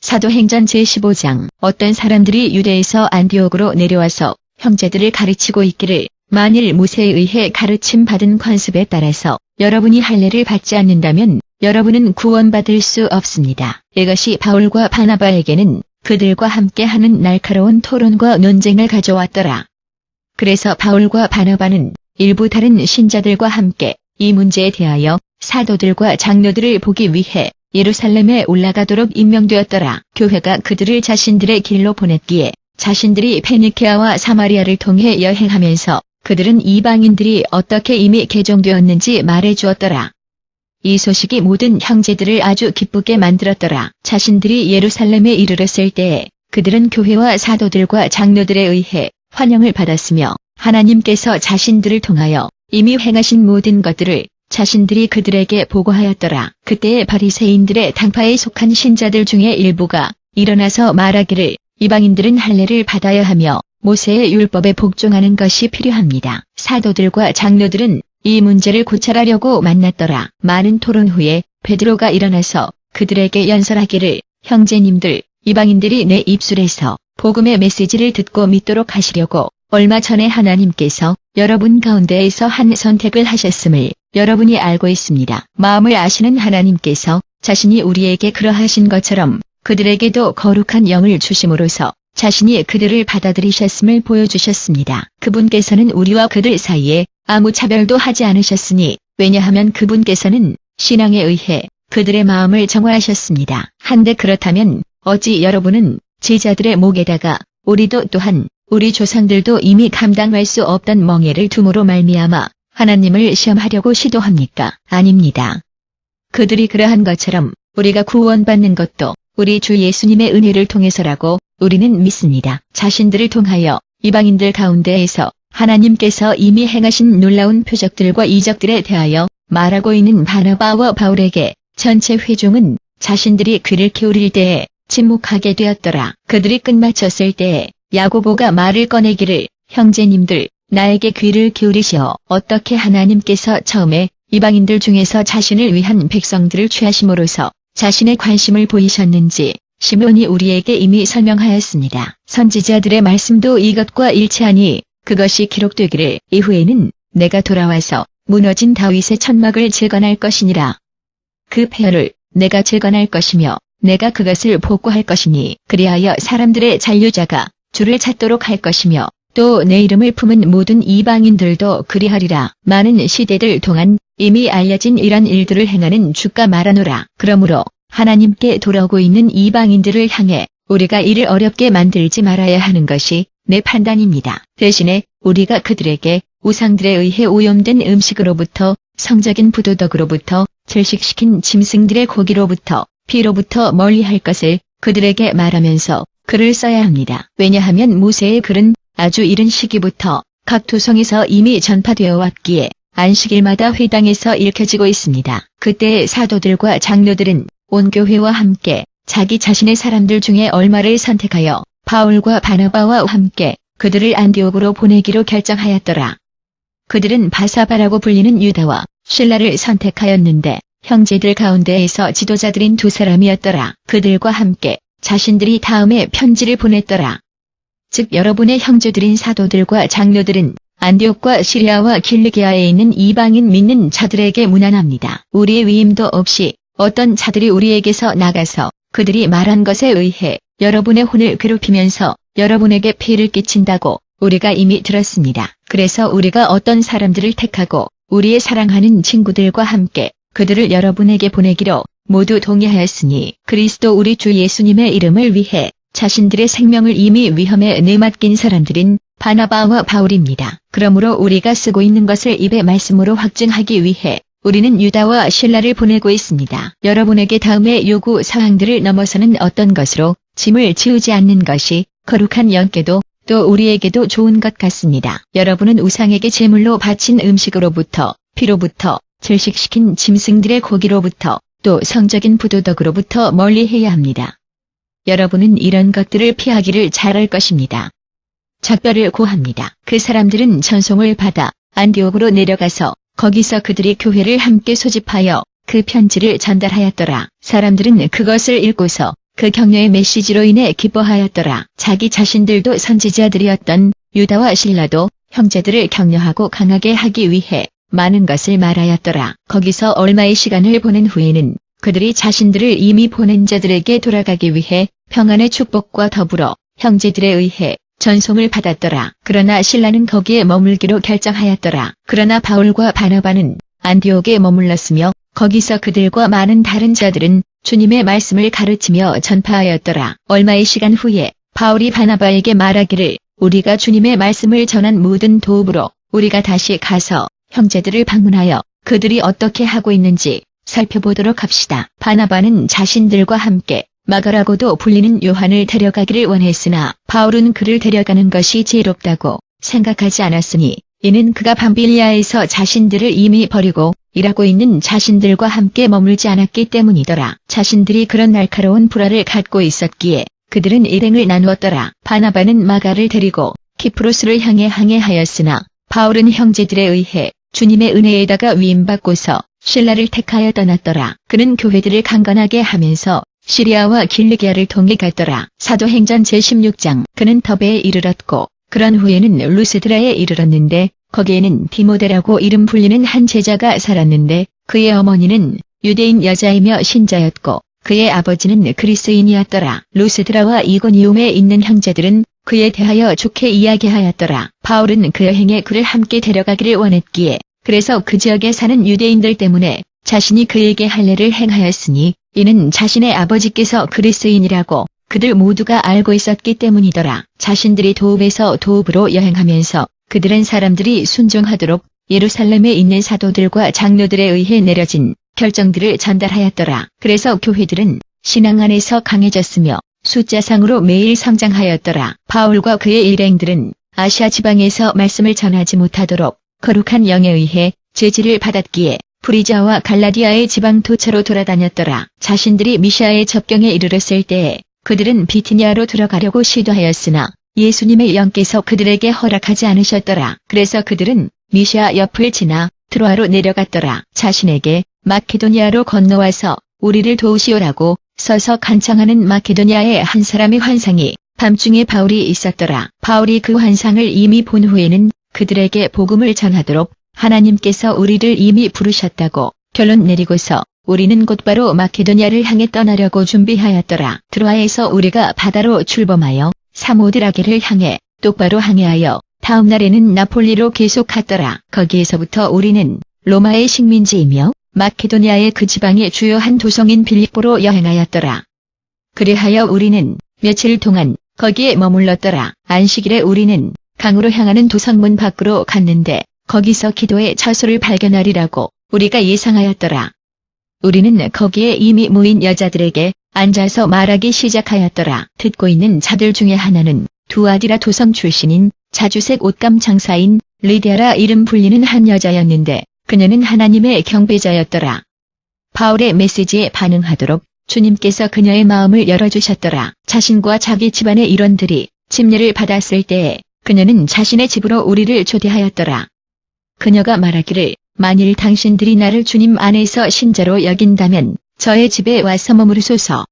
사도행전 제15장. 어떤 사람들이 유대에서 안디옥으로 내려와서 형제들을 가르치고 있기를, 만일 모세에 의해 가르침 받은 관습에 따라서 여러분이 할례를 받지 않는다면 여러분은 구원받을 수 없습니다. 이것이 바울과 바나바에게는 그들과 함께 하는 날카로운 토론과 논쟁을 가져왔더라. 그래서 바울과 바나바는 일부 다른 신자들과 함께 이 문제에 대하여 사도들과 장로들을 보기 위해 예루살렘에 올라가도록 임명되었더라. 교회가 그들을 자신들의 길로 보냈기에 자신들이 페니케아와 사마리아를 통해 여행하면서 그들은 이방인들이 어떻게 이미 개종되었는지 말해주었더라. 이 소식이 모든 형제들을 아주 기쁘게 만들었더라. 자신들이 예루살렘에 이르렀을 때에 그들은 교회와 사도들과 장로들에 의해 환영을 받았으며 하나님께서 자신들을 통하여 이미 행하신 모든 것들을 자신들이 그들에게 보고하였더라. 그때의 바리새인들의 당파에 속한 신자들 중에 일부가 일어나서 말하기를, 이방인들은 할례를 받아야 하며 모세의 율법에 복종하는 것이 필요합니다. 사도들과 장로들은 이 문제를 고찰하려고 만났더라. 많은 토론 후에 베드로가 일어나서 그들에게 연설하기를, 형제님들, 이방인들이 내 입술에서 복음의 메시지를 듣고 믿도록 하시려고 얼마 전에 하나님께서 여러분 가운데에서 한 선택을 하셨음을 여러분이 알고 있습니다. 마음을 아시는 하나님께서 자신이 우리에게 그러하신 것처럼 그들에게도 거룩한 영을 주심으로써 자신이 그들을 받아들이셨음을 보여주셨습니다. 그분께서는 우리와 그들 사이에 아무 차별도 하지 않으셨으니, 왜냐하면 그분께서는 신앙에 의해 그들의 마음을 정화하셨습니다. 한데 그렇다면 어찌 여러분은 제자들의 목에다가 우리도 또한 우리 조상들도 이미 감당할 수 없던 멍에를 둠으로 말미암아 하나님을 시험하려고 시도합니까? 아닙니다. 그들이 그러한 것처럼 우리가 구원받는 것도 우리 주 예수님의 은혜를 통해서라고 우리는 믿습니다. 자신들을 통하여 이방인들 가운데에서 하나님께서 이미 행하신 놀라운 표적들과 이적들에 대하여 말하고 있는 바나바와 바울에게 전체 회중은 자신들이 귀를 기울일 때에 침묵하게 되었더라. 그들이 끝마쳤을 때에 야고보가 말을 꺼내기를, 형제님들, 나에게 귀를 기울이시어 어떻게 하나님께서 처음에 이방인들 중에서 자신을 위한 백성들을 취하심으로써 자신의 관심을 보이셨는지 시므온이 우리에게 이미 설명하였습니다. 선지자들의 말씀도 이것과 일치하니 그것이 기록되기를, 이후에는 내가 돌아와서 무너진 다윗의 천막을 재건할 것이니라. 그 폐허를 내가 재건할 것이며 내가 그것을 복구할 것이니, 그리하여 사람들의 잔류자가 주를 찾도록 할 것이며 또 내 이름을 품은 모든 이방인들도 그리하리라. 많은 시대들 동안 이미 알려진 이런 일들을 행하는 주가 말하노라. 그러므로 하나님께 돌아오고 있는 이방인들을 향해 우리가 이를 어렵게 만들지 말아야 하는 것이 내 판단입니다. 대신에 우리가 그들에게 우상들에 의해 오염된 음식으로부터, 성적인 부도덕으로부터, 질식시킨 짐승들의 고기로부터, 피로부터 멀리할 것을 그들에게 말하면서 글을 써야 합니다. 왜냐하면 모세의 글은 아주 이른 시기부터 각 도성에서 이미 전파되어 왔기에 안식일마다 회당에서 읽혀지고 있습니다. 그때의 사도들과 장로들은 온 교회와 함께 자기 자신의 사람들 중에 얼마를 선택하여 바울과 바나바와 함께 그들을 안디옥으로 보내기로 결정하였더라. 그들은 바사바라고 불리는 유다와 실라를 선택하였는데 형제들 가운데에서 지도자들인 두 사람이었더라. 그들과 함께 자신들이 다음에 편지를 보냈더라. 즉 여러분의 형제들인 사도들과 장로들은 안디옥과 시리아와 길르기아에 있는 이방인 믿는 자들에게 문안합니다. 우리의 위임도 없이 어떤 자들이 우리에게서 나가서 그들이 말한 것에 의해 여러분의 혼을 괴롭히면서 여러분에게 피해를 끼친다고 우리가 이미 들었습니다. 그래서 우리가 어떤 사람들을 택하고 우리의 사랑하는 친구들과 함께 그들을 여러분에게 보내기로 모두 동의하였으니, 그리스도 우리 주 예수님의 이름을 위해 자신들의 생명을 이미 위험에 내맡긴 사람들인 바나바와 바울입니다. 그러므로 우리가 쓰고 있는 것을 입의 말씀으로 확증하기 위해 우리는 유다와 실라를 보내고 있습니다. 여러분에게 다음의 요구 사항들을 넘어서는 어떤 것으로 짐을 지우지 않는 것이 거룩한 영께도 또 우리에게도 좋은 것 같습니다. 여러분은 우상에게 제물로 바친 음식으로부터, 피로부터, 질식시킨 짐승들의 고기로부터, 또 성적인 부도덕으로부터 멀리해야 합니다. 여러분은 이런 것들을 피하기를 잘할 것입니다. 작별을 고합니다. 그 사람들은 전송을 받아 안디옥으로 내려가서 거기서 그들이 교회를 함께 소집하여 그 편지를 전달하였더라. 사람들은 그것을 읽고서 그 격려의 메시지로 인해 기뻐하였더라. 자기 자신들도 선지자들이었던 유다와 실라도 형제들을 격려하고 강하게 하기 위해 많은 것을 말하였더라. 거기서 얼마의 시간을 보낸 후에는 그들이 자신들을 이미 보낸 자들에게 돌아가기 위해 평안의 축복과 더불어 형제들에 의해 전송을 받았더라. 그러나 실라는 거기에 머물기로 결정하였더라. 그러나 바울과 바나바는 안디옥에 머물렀으며 거기서 그들과 많은 다른 자들은 주님의 말씀을 가르치며 전파하였더라. 얼마의 시간 후에 바울이 바나바에게 말하기를 우리가 주님의 말씀을 전한 모든 도읍으로 우리가 다시 가서 형제들을 방문하여 그들이 어떻게 하고 있는지 살펴보도록 합시다. 바나바는 자신들과 함께 마가라고도 불리는 요한을 데려가기를 원했으나 바울은 그를 데려가는 것이 지혜롭다고 생각하지 않았으니 이는 그가 밤빌리아에서 자신들을 이미 버리고 일하고 있는 자신들과 함께 머물지 않았기 때문이더라. 자신들이 그런 날카로운 불화를 갖고 있었기에 그들은 일행을 나누었더라. 바나바는 마가를 데리고 키프로스를 향해 항해하였으나 바울은 형제들에 의해 주님의 은혜에다가 위임받고서 실라를 택하여 떠났더라. 그는 교회들을 강건하게 하면서 시리아와 길리기아를 통해 갔더라. 사도행전 제16장. 그는 더베에 이르렀고 그런 후에는 루스드라에 이르렀는데 거기에는 디모데라고 이름 불리는 한 제자가 살았는데 그의 어머니는 유대인 여자이며 신자였고 그의 아버지는 그리스인이었더라. 루스드라와 이고니움에 있는 형제들은 그에 대하여 좋게 이야기하였더라. 바울은 그 여행에 그를 함께 데려가기를 원했기에 그래서 그 지역에 사는 유대인들 때문에 자신이 그에게 할례를 행하였으니 이는 자신의 아버지께서 그리스인이라고 그들 모두가 알고 있었기 때문이더라. 자신들이 도읍에서 도읍으로 여행하면서 그들은 사람들이 순종하도록 예루살렘에 있는 사도들과 장로들에 의해 내려진 결정들을 전달하였더라. 그래서 교회들은 신앙 안에서 강해졌으며 숫자상으로 매일 성장하였더라. 바울과 그의 일행들은 아시아 지방에서 말씀을 전하지 못하도록 거룩한 영에 의해 제지를 받았기에 프리자와 갈라디아의 지방 도처로 돌아다녔더라. 자신들이 미시아의 접경에 이르렀을 때에 그들은 비티니아로 들어가려고 시도하였으나 예수님의 영께서 그들에게 허락하지 않으셨더라. 그래서 그들은 미시아 옆을 지나 트로아로 내려갔더라. 자신에게 마케도니아로 건너와서 우리를 도우시오라고 서서 간청하는 마케도니아의 한 사람의 환상이 밤중에 바울이 있었더라. 바울이 그 환상을 이미 본 후에는 그들에게 복음을 전하도록 하나님께서 우리를 이미 부르셨다고 결론 내리고서 우리는 곧바로 마케도니아를 향해 떠나려고 준비하였더라. 트로아에서 우리가 바다로 출범하여 사모드라게를 향해 똑바로 항해하여 다음 날에는 나폴리로 계속 갔더라. 거기에서부터 우리는 로마의 식민지이며 마케도니아의 그 지방의 주요한 도성인 빌립보로 여행하였더라. 그리하여 우리는 며칠 동안 거기에 머물렀더라. 안식일에 우리는 강으로 향하는 도성문 밖으로 갔는데 거기서 기도의 처소를 발견하리라고 우리가 예상하였더라. 우리는 거기에 이미 모인 여자들에게 앉아서 말하기 시작하였더라. 듣고 있는 자들 중에 하나는 두아디라 도성 출신인 자주색 옷감 장사인 리디아라 이름 불리는 한 여자였는데 그녀는 하나님의 경배자였더라. 바울의 메시지에 반응하도록 주님께서 그녀의 마음을 열어주셨더라. 자신과 자기 집안의 일원들이 침례를 받았을 때에 그녀는 자신의 집으로 우리를 초대하였더라. 그녀가 말하기를 만일 당신들이 나를 주님 안에서 신자로 여긴다면 저의 집에 와서 머무르소서.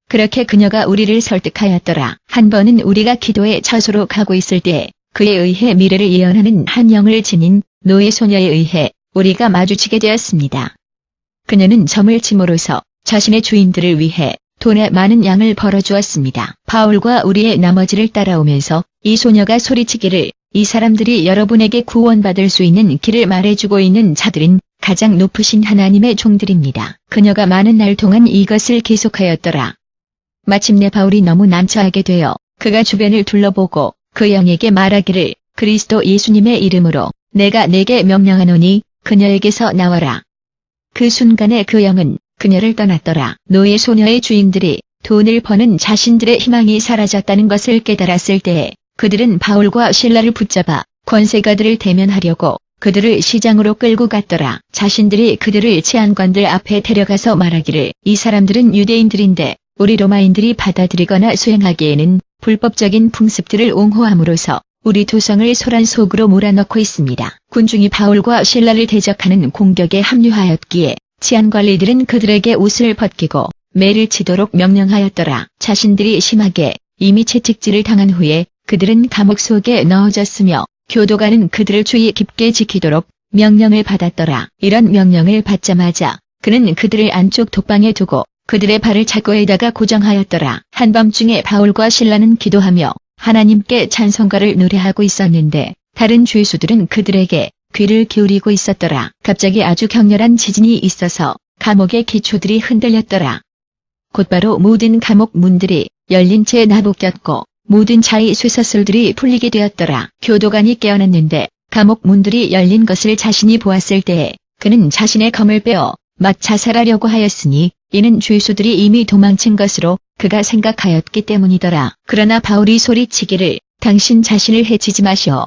그렇게 그녀가 우리를 설득하였더라. 한 번은 우리가 기도의 처소로 가고 있을 때 그에 의해 미래를 예언하는 한 영을 지닌 노예 소녀에 의해 우리가 마주치게 되었습니다. 그녀는 점을 침으로써 자신의 주인들을 위해 돈의 많은 양을 벌어주었습니다. 바울과 우리의 나머지를 따라오면서 이 소녀가 소리치기를 이 사람들이 여러분에게 구원받을 수 있는 길을 말해주고 있는 자들인 가장 높으신 하나님의 종들입니다. 그녀가 많은 날 동안 이것을 계속하였더라. 마침내 바울이 너무 난처하게 되어 그가 주변을 둘러보고 그 영에게 말하기를 그리스도 예수님의 이름으로 내가 내게 명령하노니 그녀에게서 나와라. 그 순간에 그 영은 그녀를 떠났더라. 노예 소녀의 주인들이 돈을 버는 자신들의 희망이 사라졌다는 것을 깨달았을 때에 그들은 바울과 실라를 붙잡아 권세가들을 대면하려고 그들을 시장으로 끌고 갔더라. 자신들이 그들을 치안관들 앞에 데려가서 말하기를 이 사람들은 유대인들인데 우리 로마인들이 받아들이거나 수행하기에는 불법적인 풍습들을 옹호함으로써 우리 도성을 소란 속으로 몰아넣고 있습니다. 군중이 바울과 실라를 대적하는 공격에 합류하였기에 치안관리들은 그들에게 옷을 벗기고 매를 치도록 명령하였더라. 자신들이 심하게 이미 채찍질을 당한 후에 그들은 감옥 속에 넣어졌으며 교도관은 그들을 주의 깊게 지키도록 명령을 받았더라. 이런 명령을 받자마자 그는 그들을 안쪽 독방에 두고 그들의 발을 착고에다가 고정하였더라. 한밤중에 바울과 실라는 기도하며 하나님께 찬송가를 노래하고 있었는데 다른 죄수들은 그들에게 귀를 기울이고 있었더라. 갑자기 아주 격렬한 지진이 있어서 감옥의 기초들이 흔들렸더라. 곧바로 모든 감옥 문들이 열린 채 나부꼈고 모든 자의 쇠사슬들이 풀리게 되었더라. 교도관이 깨어났는데 감옥 문들이 열린 것을 자신이 보았을 때에 그는 자신의 검을 빼어 막 자살하려고 하였으니 이는 죄수들이 이미 도망친 것으로 그가 생각하였기 때문이더라. 그러나 바울이 소리치기를 당신 자신을 해치지 마시오.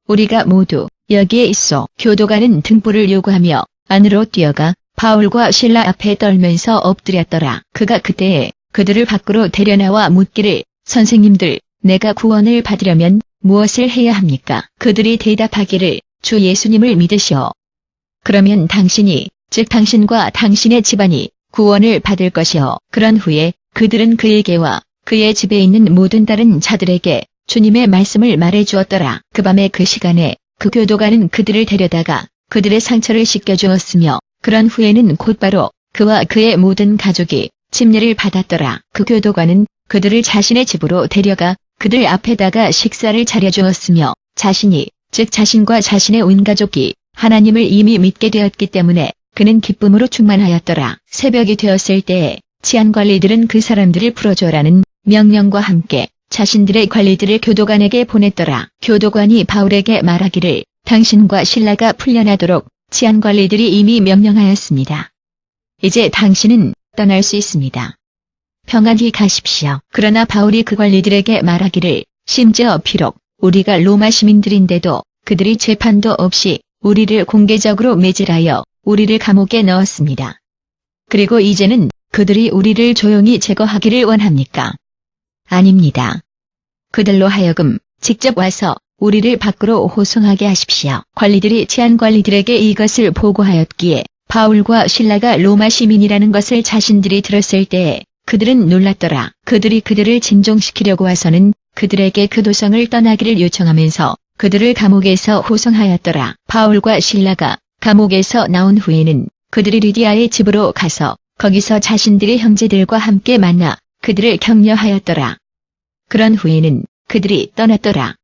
우리가 모두 여기에 있어. 교도관은 등불을 요구하며 안으로 뛰어가 바울과 실라 앞에 떨면서 엎드렸더라. 그가 그때에 그들을 밖으로 데려나와 묻기를 선생님들, 내가 구원을 받으려면 무엇을 해야 합니까? 그들이 대답하기를 주 예수님을 믿으시오. 그러면 당신이, 즉 당신과 당신의 집안이 구원을 받을 것이오. 그런 후에 그들은 그에게와 그의 집에 있는 모든 다른 자들에게 주님의 말씀을 말해주었더라. 그 밤에 그 시간에 그 교도관은 그들을 데려다가 그들의 상처를 씻겨주었으며 그런 후에는 곧바로 그와 그의 모든 가족이 침례를 받았더라. 그 교도관은 그들을 자신의 집으로 데려가 그들 앞에다가 식사를 차려주었으며 자신이, 즉 자신과 자신의 온 가족이 하나님을 이미 믿게 되었기 때문에 그는 기쁨으로 충만하였더라. 새벽이 되었을 때에 치안관리들은 그 사람들을 풀어줘라는 명령과 함께 자신들의 관리들을 교도관에게 보냈더라. 교도관이 바울에게 말하기를 당신과 실라가 풀려나도록 치안관리들이 이미 명령하였습니다. 이제 당신은 떠날 수 있습니다. 평안히 가십시오. 그러나 바울이 그 관리들에게 말하기를 심지어 비록 우리가 로마 시민들인데도 그들이 재판도 없이 우리를 공개적으로 매질하여 우리를 감옥에 넣었습니다. 그리고 이제는 그들이 우리를 조용히 제거하기를 원합니까? 아닙니다. 그들로 하여금 직접 와서 우리를 밖으로 호송하게 하십시오. 관리들이 치안관리들에게 이것을 보고하였기에 바울과 실라가 로마 시민이라는 것을 자신들이 들었을 때에 그들은 놀랐더라. 그들이 그들을 진정시키려고 와서는 그들에게 그 도성을 떠나기를 요청하면서 그들을 감옥에서 호송하였더라. 바울과 실라가 감옥에서 나온 후에는 그들이 리디아의 집으로 가서 거기서 자신들의 형제들과 함께 만나 그들을 격려하였더라. 그런 후에는 그들이 떠났더라.